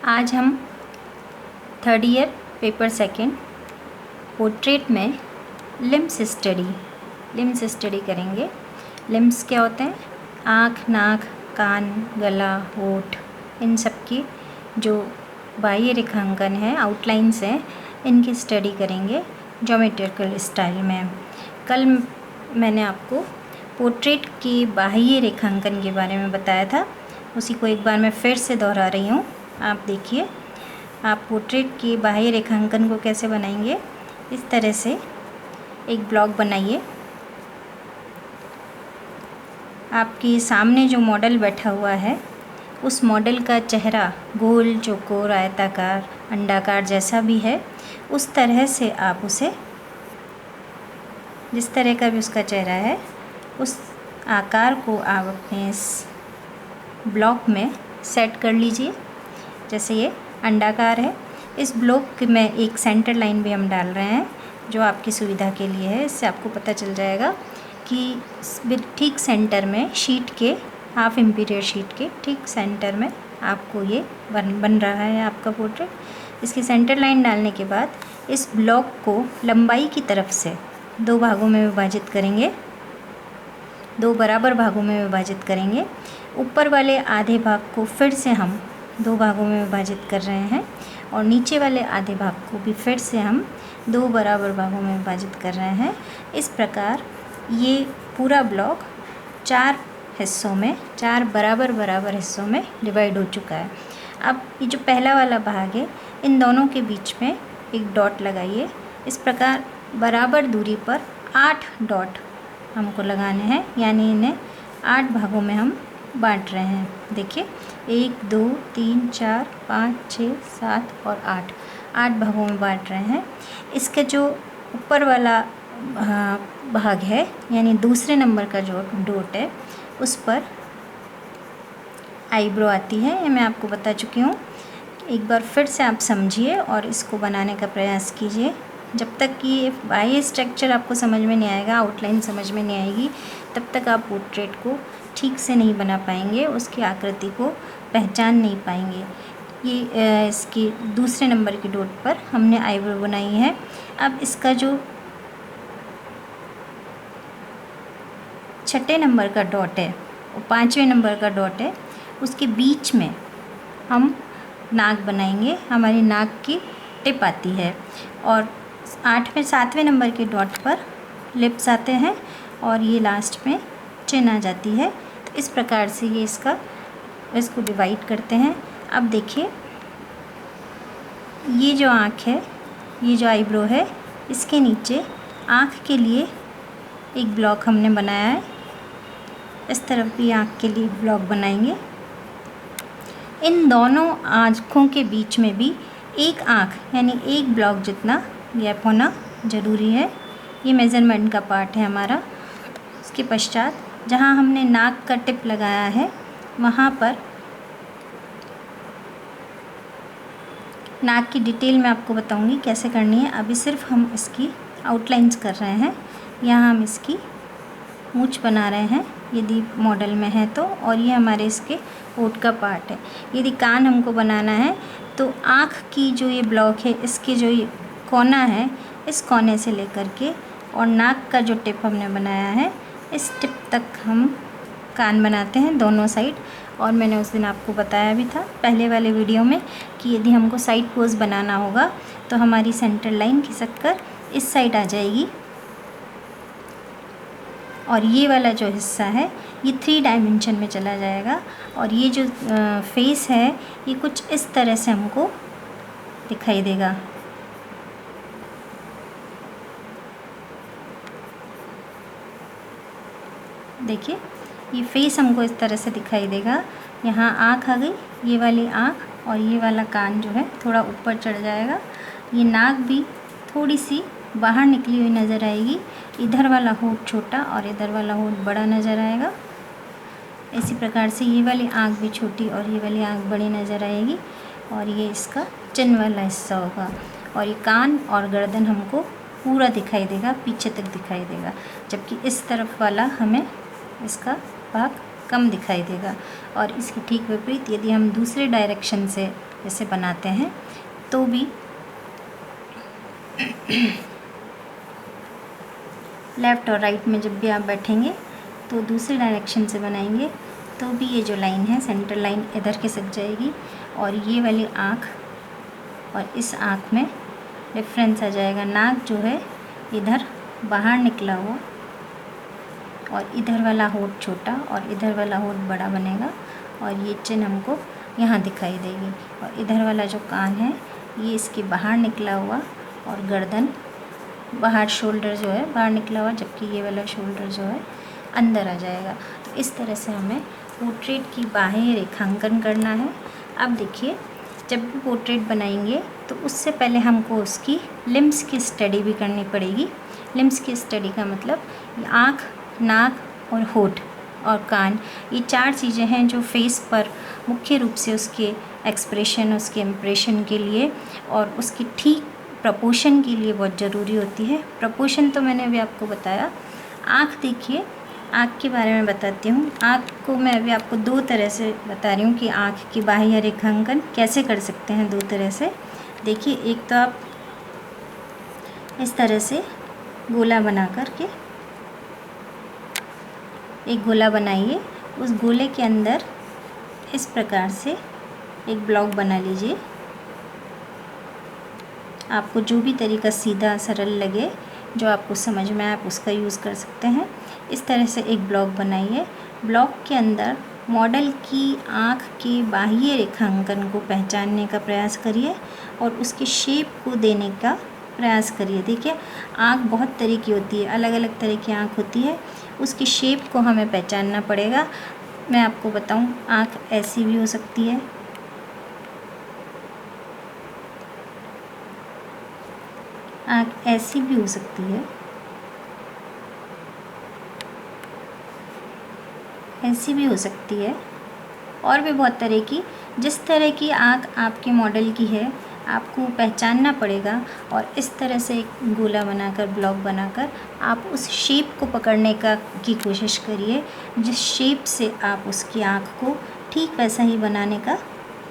आज हम third year paper second portrait में लिम्स स्टडी करेंगे। लिम्स क्या होते हैं? आँख, नाक, कान, गला, होठ, इन सब की जो बाह्य रेखांकन है, आउटलाइंस हैं, इनकी स्टडी करेंगे ज्योमेट्रिकल स्टाइल में। कल मैंने आपको पोर्ट्रेट की बाह्य रेखांकन के बारे में बताया था, उसी को एक बार मैं फिर से दोहरा रही हूँ। आप देखिए, आप पोर्ट्रेट की बाह्य रेखांकन को कैसे बनाएंगे। इस तरह से एक ब्लॉक बनाइए। आपके सामने जो मॉडल बैठा हुआ है, उस मॉडल का चेहरा गोल, चौकोर, आयताकार, अंडाकार जैसा भी है, उस तरह से आप उसे, जिस तरह का भी उसका चेहरा है, उस आकार को आप अपने इस ब्लॉक में सेट कर लीजिए। जैसे ये अंडाकार है, इस ब्लॉक में एक सेंटर लाइन भी हम डाल रहे हैं जो आपकी सुविधा के लिए है। इससे आपको पता चल जाएगा कि ठीक सेंटर में, शीट के, हाफ इम्पीरियर शीट के ठीक सेंटर में आपको ये बन रहा है आपका पोर्ट्रेट। इसकी सेंटर लाइन डालने के बाद इस ब्लॉक को लंबाई की तरफ से दो भागों में विभाजित करेंगे, दो बराबर भागों में विभाजित करेंगे। ऊपर वाले आधे भाग को फिर से हम दो भागों में विभाजित कर रहे हैं और नीचे वाले आधे भाग को भी फिर से हम दो बराबर भागों में विभाजित कर रहे हैं। इस प्रकार ये पूरा ब्लॉक चार हिस्सों में, चार बराबर हिस्सों में डिवाइड हो चुका है। अब ये जो पहला वाला भाग है, इन दोनों के बीच में एक डॉट लगाइए। इस प्रकार बराबर दूरी पर 8 डॉट हमको लगाने हैं, यानी इन्हें 8 भागों में हम बांट रहे हैं। देखिए, 1 2 3 4 5 6 7 और 8 भागों में बांट रहे हैं। इसका जो ऊपर वाला भाग है, यानी दूसरे नंबर का जो डॉट है, उस पर आईब्रो आती है। ये मैं आपको बता चुकी हूँ। एक बार फिर से आप समझिए और इसको बनाने का प्रयास कीजिए। जब तक कि ये बाह्य स्ट्रक्चर आपको समझ में नहीं आएगा, आउटलाइन समझ में नहीं आएगी, तब तक आप पोर्ट्रेट को ठीक से नहीं बना पाएंगे, उसकी आकृति को पहचान नहीं पाएंगे। ये इसकी दूसरे नंबर की डॉट पर हमने आईब्रो बनाई है। अब इसका जो छठे नंबर का डॉट है और 5वें नंबर का डॉट है, उसके बीच में हम नाक बनाएंगे। हमारी नाक की टिप आती है और 7वें नंबर के डॉट पर लिप्स आते हैं और ये लास्ट में चिन आ जाती है। तो इस प्रकार से ये इसको डिवाइड करते हैं। अब देखिए, ये जो आँख है, ये जो आईब्रो है, इसके नीचे आँख के लिए एक ब्लॉक हमने बनाया है। इस तरफ भी आँख के लिए ब्लॉक बनाएंगे। इन दोनों आँखों के बीच में भी एक आँख, यानी एक ब्लॉक जितना गैप होना ज़रूरी है। ये मेज़रमेंट का पार्ट है हमारा। उसके पश्चात जहाँ हमने नाक का टिप लगाया है, वहाँ पर नाक की डिटेल मैं आपको बताऊंगी कैसे करनी है। अभी सिर्फ हम इसकी आउटलाइंस कर रहे हैं। यहाँ हम इसकी मूंछ बना रहे हैं, यदि मॉडल में है तो, और ये हमारे इसके होठ का पार्ट है। यदि कान हमको बनाना है तो आँख की जो ये ब्लॉक है, इसके जो ये कोना है, इस कोने से लेकर के और नाक का जो टिप हमने बनाया है, इस टिप तक हम कान बनाते हैं दोनों साइड। और मैंने उस दिन आपको बताया भी था पहले वाले वीडियो में कि यदि हमको साइड पोज बनाना होगा तो हमारी सेंटर लाइन खिसक कर इस साइड आ जाएगी और ये वाला जो हिस्सा है, ये 3 डायमेंशन में चला जाएगा। और ये जो फेस है, ये कुछ इस तरह से हमको दिखाई देगा। देखिए, ये फेस हमको इस तरह से दिखाई देगा। यहाँ आँख आ गई, ये वाली आँख, और ये वाला कान जो है थोड़ा ऊपर चढ़ जाएगा। ये नाक भी थोड़ी सी बाहर निकली हुई नज़र आएगी। इधर वाला होठ छोटा और इधर वाला होठ बड़ा नज़र आएगा। इसी प्रकार से ये वाली आँख भी छोटी और ये वाली आँख बड़ी नज़र आएगी। और ये इसका चिन वाला हिस्सा होगा। और ये कान और गर्दन हमको पूरा दिखाई देगा, पीछे तक दिखाई देगा, जबकि इस तरफ वाला हमें इसका भाग कम दिखाई देगा। और इसके ठीक विपरीत यदि हम दूसरे डायरेक्शन से इसे बनाते हैं तो भी लेफ़्ट और राइट में जब भी आप बैठेंगे तो दूसरे डायरेक्शन से बनाएंगे तो भी ये जो लाइन है सेंटर लाइन इधर के सट जाएगी और ये वाली आँख और इस आँख में डिफरेंस आ जाएगा। नाक जो है इधर बाहर निकला हुआ और इधर वाला होंठ छोटा और इधर वाला होंठ बड़ा बनेगा और ये चिन हमको यहाँ दिखाई देगी। और इधर वाला जो कान है ये इसके बाहर निकला हुआ और गर्दन बाहर, शोल्डर जो है बाहर निकला हुआ, जबकि ये वाला शोल्डर जो है अंदर आ जाएगा। तो इस तरह से हमें पोर्ट्रेट की बाहें रेखांकन करना है। अब देखिए, जब भी पोर्ट्रेट बनाएंगे तो उससे पहले हमको उसकी लिम्स की स्टडी भी करनी पड़ेगी। लिम्स की स्टडी का मतलब आँख, नाक और होंठ और कान, ये 4 चीज़ें हैं जो फेस पर मुख्य रूप से उसके एक्सप्रेशन, उसके इम्प्रेशन के लिए और उसकी ठीक प्रपोर्शन के लिए बहुत ज़रूरी होती है। प्रपोर्शन तो मैंने अभी आपको बताया। आँख देखिए, आँख के बारे में बताती हूँ। आँख को मैं अभी आपको 2 तरह से बता रही हूँ कि आँख की बाह्य रेखांकन कैसे कर सकते हैं। 2 तरह से देखिए, एक तो आप इस तरह से गोला बना करके एक गोला बनाइए, उस गोले के अंदर इस प्रकार से एक ब्लॉक बना लीजिए। आपको जो भी तरीका सीधा सरल लगे, जो आपको समझ में आए, आप उसका यूज़ कर सकते हैं। इस तरह से एक ब्लॉक बनाइए। ब्लॉक के अंदर मॉडल की आँख के बाह्य रेखांकन को पहचानने का प्रयास करिए और उसके शेप को देने का प्रयास करिए। देखिए, आँख बहुत तरह की होती है, अलग अलग तरह की आँख होती है, उसकी शेप को हमें पहचानना पड़ेगा। मैं आपको बताऊं, आँख ऐसी भी हो सकती है, आँख ऐसी भी हो सकती है, ऐसी भी हो सकती है, और भी बहुत तरह की। जिस तरह की आँख आपके मॉडल की है आपको पहचानना पड़ेगा और इस तरह से एक गोला बनाकर, ब्लॉक बनाकर आप उस शेप को पकड़ने की कोशिश करिए जिस शेप से आप उसकी आँख को ठीक वैसा ही बनाने का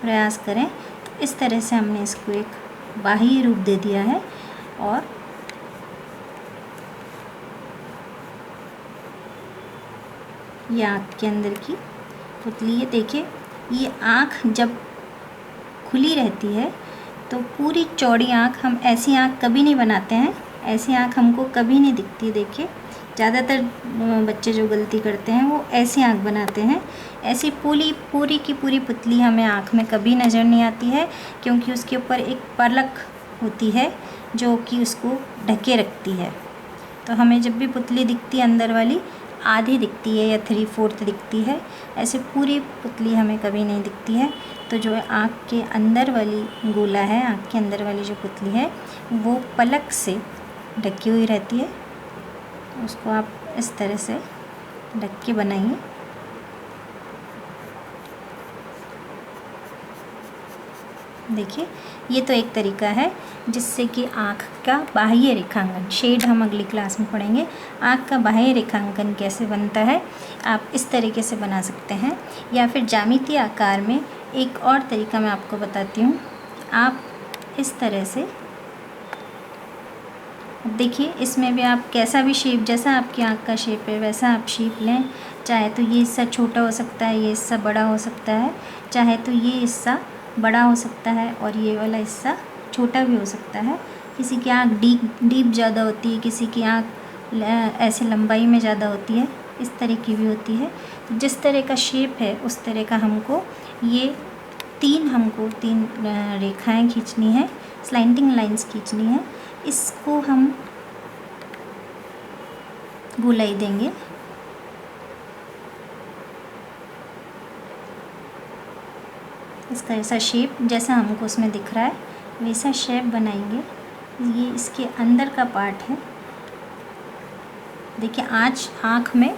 प्रयास करें। तो इस तरह से हमने इसको एक बाह्य रूप दे दिया है। और ये आँख के अंदर की पुतली है। देखिए, ये आँख जब खुली रहती है तो पूरी चौड़ी आँख, हम ऐसी आँख कभी नहीं बनाते हैं, ऐसी आँख हमको कभी नहीं दिखती। देखिए, ज़्यादातर बच्चे जो गलती करते हैं वो ऐसी आँख बनाते हैं। ऐसी पूरी की पूरी पुतली हमें आँख में कभी नज़र नहीं आती है, क्योंकि उसके ऊपर एक पलक होती है जो कि उसको ढके रखती है। तो हमें जब भी पुतली दिखती है अंदर वाली, आधी दिखती है या 3/4 दिखती है, ऐसे पूरी पुतली हमें कभी नहीं दिखती है। तो जो आँख के अंदर वाली गोला है, आँख के अंदर वाली जो पुतली है वो पलक से ढकी हुई रहती है। उसको आप इस तरह से ढक के बनाइए। देखिए, ये तो एक तरीका है जिससे कि आँख का बाह्य रेखांकन, शेड हम अगली क्लास में पढ़ेंगे। आँख का बाह्य रेखांकन कैसे बनता है आप इस तरीके से बना सकते हैं, या फिर ज्यामितीय आकार में एक और तरीका मैं आपको बताती हूँ। आप इस तरह से देखिए, इसमें भी आप कैसा भी शेप, जैसा आपकी आँख का शेप है वैसा आप शेप लें। चाहे तो ये हिस्सा छोटा हो सकता है, ये हिस्सा बड़ा हो सकता है, चाहे तो ये हिस्सा बड़ा हो सकता है और ये वाला हिस्सा छोटा भी हो सकता है। किसी की आँख डीप ज़्यादा होती है, किसी की आँख ऐसे लंबाई में ज़्यादा होती है, इस तरह की भी होती है। तो जिस तरह का शेप है उस तरह का हमको ये तीन रेखाएं खींचनी है, स्लैंटिंग लाइंस खींचनी है। इसको हम गोलाई देंगे। इसका ऐसा शेप जैसा हमको उसमें दिख रहा है वैसा शेप बनाएंगे। ये इसके अंदर का पार्ट है। देखिए, आँख में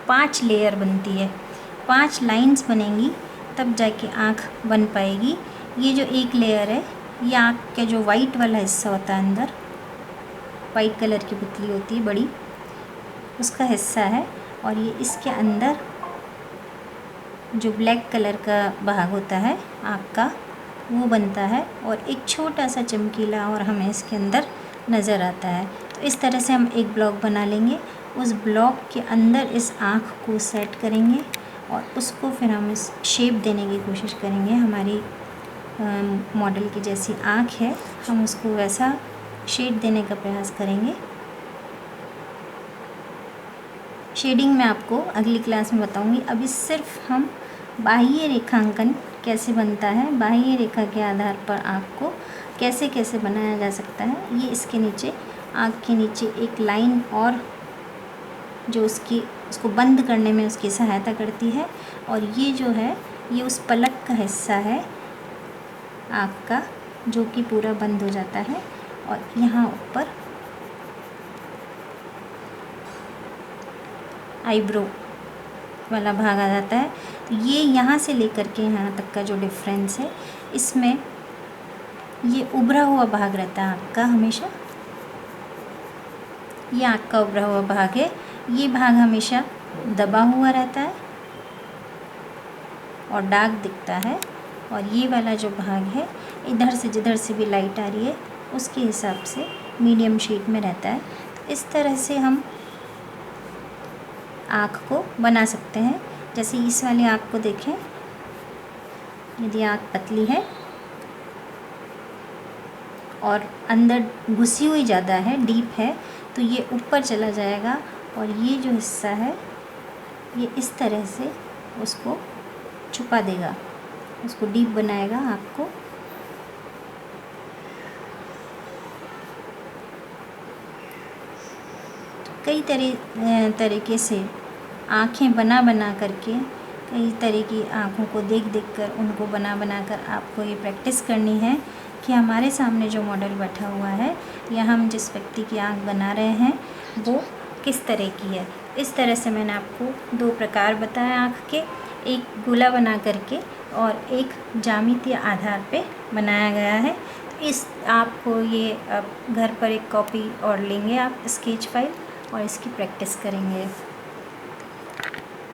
5 लेयर बनती है, 5 लाइंस बनेंगी तब जाके आँख बन पाएगी। ये जो एक लेयर है ये आँख के जो वाइट वाला हिस्सा होता है, अंदर वाइट कलर की पुतली होती है बड़ी, उसका हिस्सा है। और ये इसके अंदर जो ब्लैक कलर का भाग होता है आँख का वो बनता है और एक छोटा सा चमकीला और हमें इसके अंदर नज़र आता है। तो इस तरह से हम एक ब्लॉक बना लेंगे। उस ब्लॉक के अंदर इस आँख को सेट करेंगे और उसको फिर हम इस शेप देने की कोशिश करेंगे। हमारी मॉडल की जैसी आँख है हम उसको वैसा शेड देने का प्रयास करेंगे। शेडिंग मैं आपको अगली क्लास में बताऊंगी। अभी सिर्फ हम बाह्य रेखांकन कैसे बनता है, बाह्य रेखा के आधार पर आँख को कैसे कैसे बनाया जा सकता है, ये इसके नीचे आँख के नीचे एक लाइन और जो उसको बंद करने में उसकी सहायता करती है। और ये जो है ये उस पलक का हिस्सा है आँख का जो कि पूरा बंद हो जाता है और यहाँ ऊपर आईब्रो वाला भाग आ जाता है। तो ये यहाँ से लेकर के यहाँ तक का जो डिफरेंस है इसमें ये उभरा हुआ भाग रहता है आँख का हमेशा। ये आँख का उभरा हुआ भाग है, ये भाग हमेशा दबा हुआ रहता है और डार्क दिखता है। और ये वाला जो भाग है इधर से जिधर से भी लाइट आ रही है उसके हिसाब से मीडियम शेड में रहता है। तो इस तरह से हम आँख को बना सकते हैं। जैसे इस वाली आँख को देखें, यदि आँख पतली है और अंदर घुसी हुई ज़्यादा है, डीप है, तो ये ऊपर चला जाएगा और ये जो हिस्सा है ये इस तरह से उसको छुपा देगा, उसको डीप बनाएगा आँख को। तो कई तरीके से आँखें बना करके, कई तरह की आँखों को देख कर उनको बना कर आपको ये प्रैक्टिस करनी है कि हमारे सामने जो मॉडल बैठा हुआ है या हम जिस व्यक्ति की आँख बना रहे हैं वो किस तरह की है। इस तरह से मैंने आपको 2 प्रकार बताए आँख के, एक गोला बना करके और एक ज्यामितीय आधार पे बनाया गया है। इस आपको ये घर पर एक कॉपी और लेंगे आप स्केच फाइल और इसकी प्रैक्टिस करेंगे।